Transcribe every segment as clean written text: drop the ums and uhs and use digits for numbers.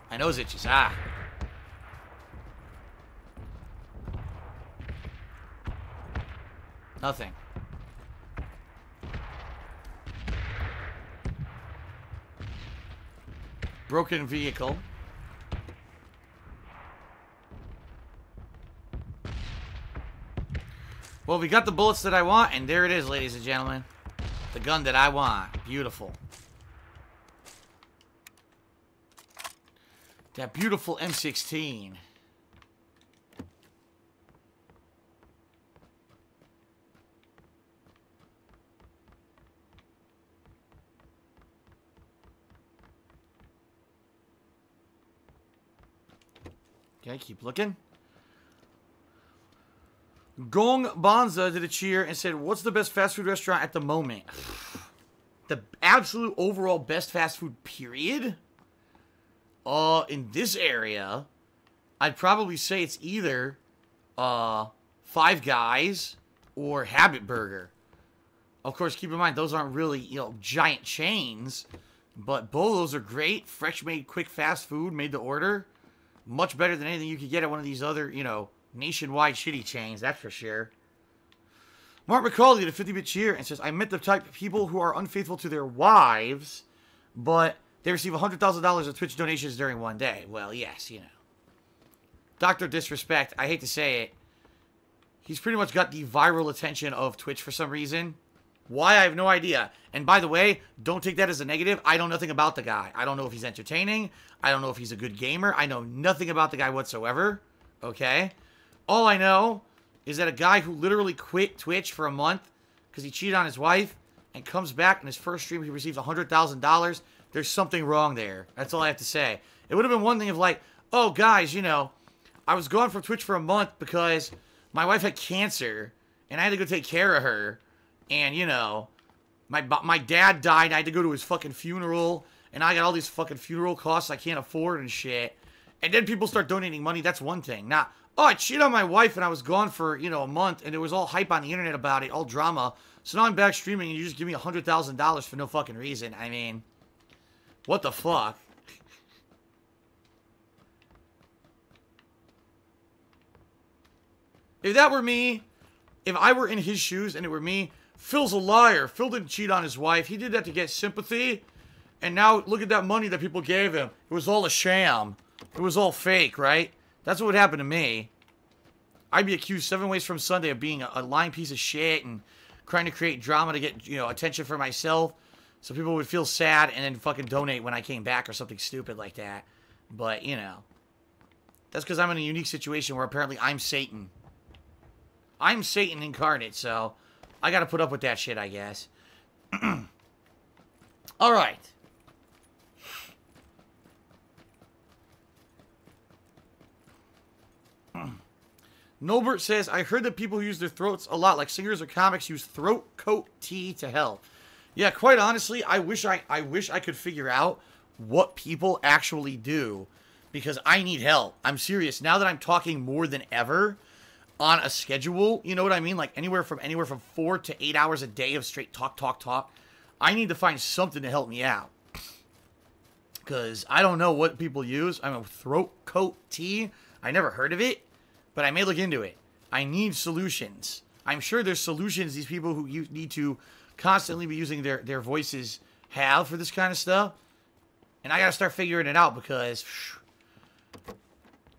My nose itches. Ah. Nothing. Broken vehicle. Well, we got the bullets that I want, and there it is, ladies and gentlemen. The gun that I want. Beautiful. That beautiful M16. Okay, keep looking. Gong Bonza did a cheer and said, what's the best fast food restaurant at the moment? The absolute overall best fast food period? In this area, I'd probably say it's either Five Guys or Habit Burger. Of course, keep in mind, those aren't really, giant chains. But both of those are great. Fresh made, quick, fast food, made to order. Much better than anything you could get at one of these other, nationwide shitty chains, that's for sure. Mark McCauley did a 50-bit cheer and says, I met the type of people who are unfaithful to their wives, but they receive $100,000 of Twitch donations during one day. Well, yes, Dr. Disrespect, I hate to say it, he's pretty much got the viral attention of Twitch for some reason. Why, I have no idea. And by the way, don't take that as a negative. I know nothing about the guy. I don't know if he's entertaining. I don't know if he's a good gamer. I know nothing about the guy whatsoever. Okay? All I know is that a guy who literally quit Twitch for a month because he cheated on his wife and comes back in his first stream, he receives $100,000. There's something wrong there. That's all I have to say. It would have been one thing of like, oh, guys, I was gone from Twitch for a month because my wife had cancer and I had to go take care of her. And, my dad died and I had to go to his fucking funeral. And I got all these fucking funeral costs I can't afford and shit. And then people start donating money. That's one thing. Now, oh, I cheated on my wife and I was gone for, a month. And there was all hype on the internet about it. All drama. So now I'm back streaming and you just give me $100,000 for no fucking reason. I mean, what the fuck? If that were me, if I were in his shoes and it were me, Phil's a liar. Phil didn't cheat on his wife. He did that to get sympathy. And now look at that money that people gave him. It was all a sham. It was all fake, right? That's what would happen to me. I'd be accused 7 ways from Sunday of being a lying piece of shit and trying to create drama to get, attention for myself. So people would feel sad and then fucking donate when I came back or something stupid like that. But, that's because I'm in a unique situation where apparently I'm Satan. I'm Satan incarnate, so I gotta put up with that shit, I guess. Alright. Nobert says, I heard that people who use their throats a lot, like singers or comics, use throat coat tea to help. Yeah, quite honestly, I wish I could figure out what people actually do, because I need help. I'm serious. Now that I'm talking more than ever on a schedule, you know what I mean? Like anywhere from 4 to 8 hours a day of straight talk. I need to find something to help me out. Because I don't know what people use. I'm a throat coat tea. I never heard of it, but I may look into it. I need solutions. I'm sure there's solutions these people who need to constantly be using their voices have for this kind of stuff. And I gotta start figuring it out because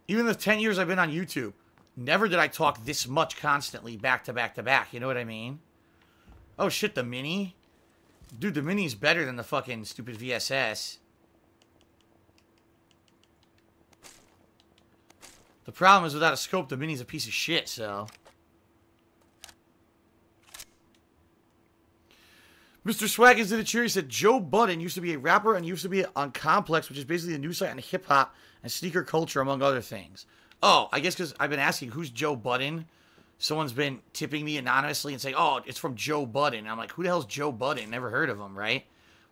even the 10 years I've been on YouTube, never did I talk this much constantly back to back to back. You know what I mean? Oh shit, the Mini? Dude, the Mini's better than the fucking stupid VSS. The problem is without a scope, the Mini's a piece of shit, so. Mr. Swaggins did a cheer. He said, Joe Budden used to be a rapper and used to be on Complex, which is basically a news site on hip-hop and sneaker culture, among other things. Oh, I guess because I've been asking, who's Joe Budden? Someone's been tipping me anonymously and saying, oh, it's from Joe Budden. I'm like, who the hell's Joe Budden? Never heard of him, right?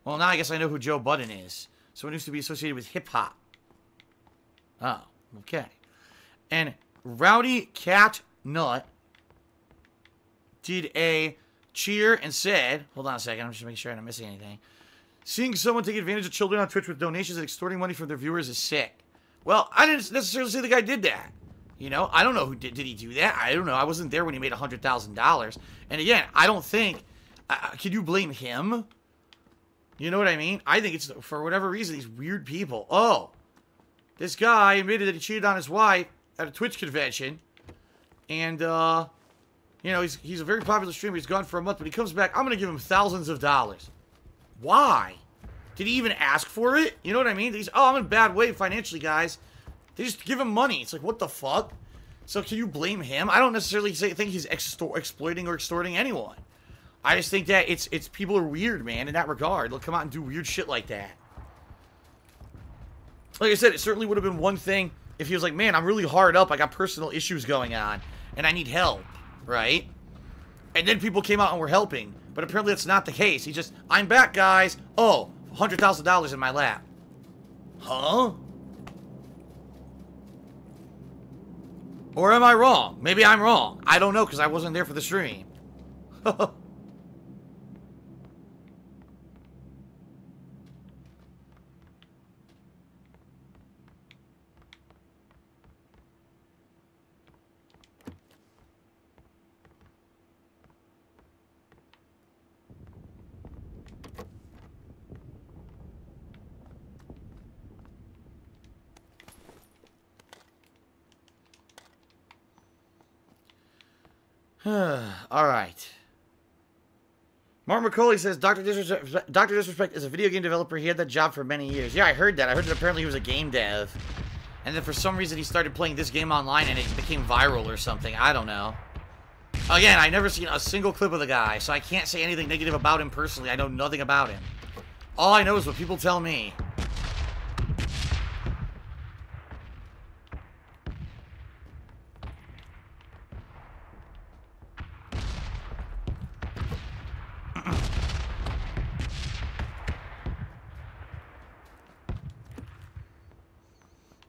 Well, now I guess I know who Joe Budden is. Someone used to be associated with hip-hop. Oh, okay. And Rowdy Cat Nut did a cheer and said, hold on a second, I'm just making sure I'm not missing anything. Seeing someone take advantage of children on Twitch with donations and extorting money from their viewers is sick. Well, I didn't necessarily say the guy did that. You know, I don't know who did he do that? I don't know. I wasn't there when he made $100,000. And again, I don't think, can you blame him? You know what I mean? I think it's, for whatever reason, these weird people. Oh, this guy admitted that he cheated on his wife at a Twitch convention. And, you know, he's a very popular streamer. He's gone for a month, but he comes back. I'm going to give him thousands of dollars. Why? Did he even ask for it? You know what I mean? He's, oh, I'm in a bad way financially, guys. They just give him money. It's like, what the fuck? So can you blame him? I don't necessarily think he's exploiting or extorting anyone. I just think that it's people are weird, man, in that regard. They'll come out and do weird shit like that. Like I said, it certainly would have been one thing if he was like, man, I'm really hard up. I got personal issues going on, and I need help, right? And then people came out and were helping. But apparently that's not the case. He just, I'm back, guys. Oh, $100,000 in my lap. Huh? Or am I wrong? Maybe I'm wrong. I don't know, because I wasn't there for the stream. Alright. Mark McCauley says, Dr. Disrespect is a video game developer. He had that job for many years. Yeah, I heard that. I heard that apparently he was a game dev. And then for some reason he started playing this game online and it became viral or something. I don't know. Again, I've never seen a single clip of the guy, so I can't say anything negative about him personally. I know nothing about him. All I know is what people tell me.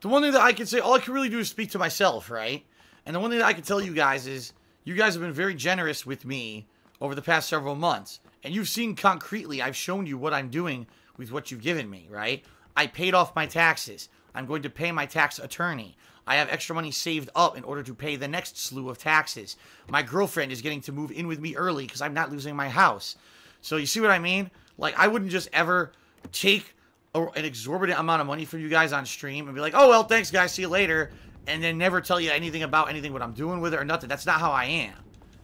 The one thing that I can say, all I can really do is speak to myself, right? And the one thing that I can tell you guys is, you guys have been very generous with me over the past several months. And you've seen concretely, I've shown you what I'm doing with what you've given me, right? I paid off my taxes. I'm going to pay my tax attorney. I have extra money saved up in order to pay the next slew of taxes. My girlfriend is getting to move in with me early because I'm not losing my house. So you see what I mean? Like, I wouldn't just ever take an exorbitant amount of money from you guys on stream and be like, oh, well, thanks, guys, see you later, and then never tell you anything about anything, what I'm doing with it or nothing. That's not how I am.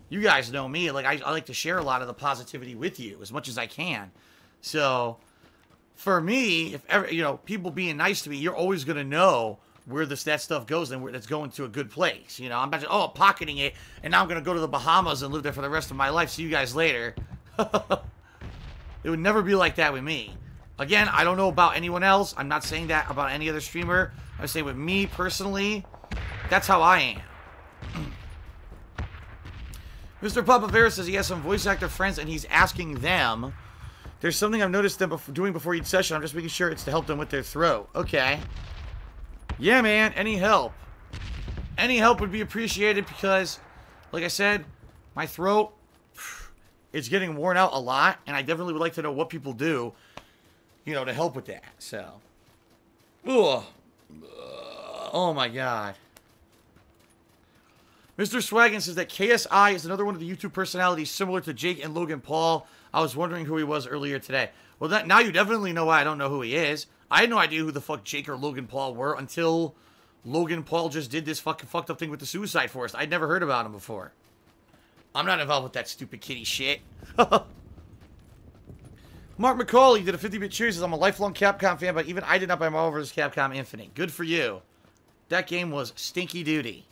You guys know me. Like, I like to share a lot of the positivity with you as much as I can. So, for me, if ever, you know, people being nice to me, you're always going to know where that stuff goes and where that's going to a good place. You know, I'm not just, oh, pocketing it, and now I'm going to go to the Bahamas and live there for the rest of my life. See you guys later. It would never be like that with me. Again, I don't know about anyone else. I'm not saying that about any other streamer. I'm saying with me personally, that's how I am. Mr. Papavera says he has some voice actor friends and he's asking them. There's something I've noticed them doing before each session. I'm just making sure it's to help them with their throat. Okay. Yeah, man. Any help. Any help would be appreciated because, like I said, my throat, it's getting worn out a lot. And I definitely would like to know what people do, you know, to help with that. So. Ugh. Oh, my God. Mr. Swaggin says that KSI is another one of the YouTube personalities similar to Jake and Logan Paul. I was wondering who he was earlier today. Well, now you definitely know why I don't know who he is. I had no idea who the fuck Jake or Logan Paul were until Logan Paul just did this fucking fucked up thing with the Suicide Forest. I'd never heard about him before. I'm not involved with that stupid kitty shit. Mark McCauley did a 50-bit cheers. Says, I'm a lifelong Capcom fan, but even I did not buy Marvel vs. Capcom Infinite. Good for you. That game was stinky duty.